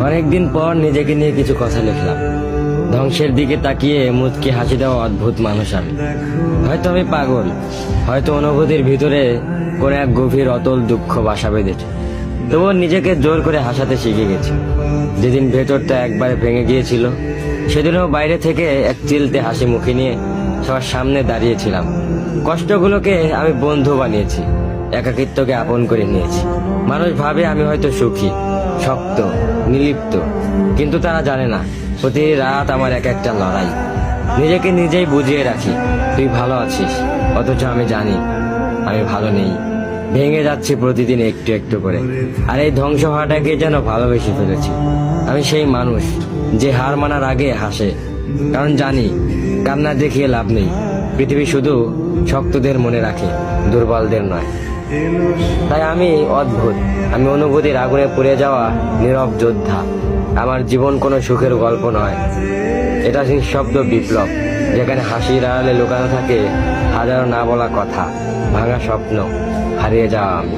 অনেকদিন পর নিজেকে নিয়ে কিছু কথা লিখলাম। ধ্বংসের দিকে তাকিয়ে মুচকি হাসি দেওয়া অদ্ভুত মানুষ আমি। হয়তো আমি পাগল, হয়তো অনুভূতির ভিতরে কোনো এক গভীর অতল দুঃখ বাসা বেঁধেছে। তবুও নিজেকে জোর করে হাসাতে শিখে গেছি। যেদিন ভেতরটা একবারে ভেঙে গিয়েছিল, সেদিনও বাইরে থেকে এক চিলতে হাসি মুখে নিয়ে সবার সামনে দাঁড়িয়েছিলাম। কষ্টগুলোকে আমি বন্ধু বানিয়েছি, একাকিত্বকে আপন করে নিয়েছি। মানুষ ভাবে আমি হয়তো সুখী, শক্ত, নির্লিপ্ত, কিন্তু তারা জানে না প্রতি রাত আমার এক একটা লড়াই। নিজেকে নিজেই বুঝিয়ে রাখি তুই ভালো আছিস, অথচ আমি জানি আমি ভালো নেই। ভেঙে যাচ্ছি প্রতিদিন একটু একটু করে, আর এই ধ্বংস হওয়াটাকে যেন ভালোবেসে ফেলেছি। আমি সেই মানুষ যে হার মানার আগে হাসে, কারণ জানি কান্না দেখিয়ে লাভ নেই। পৃথিবী শুধু শক্তদের মনে রাখে, দুর্বলদের নয়। তাই আমি অদ্ভুত, আমি অনুভূতির আগুনে পুড়ে যাওয়া নীরব যোদ্ধা। আমার জীবন কোনো সুখের গল্প নয়, এটা নিঃশব্দ বিপ্লব, যেখানে হাসির আড়ালে লুকানো থাকে হাজারো না বলা কথা, ভাঙা স্বপ্ন, হারিয়ে যাওয়া আমি।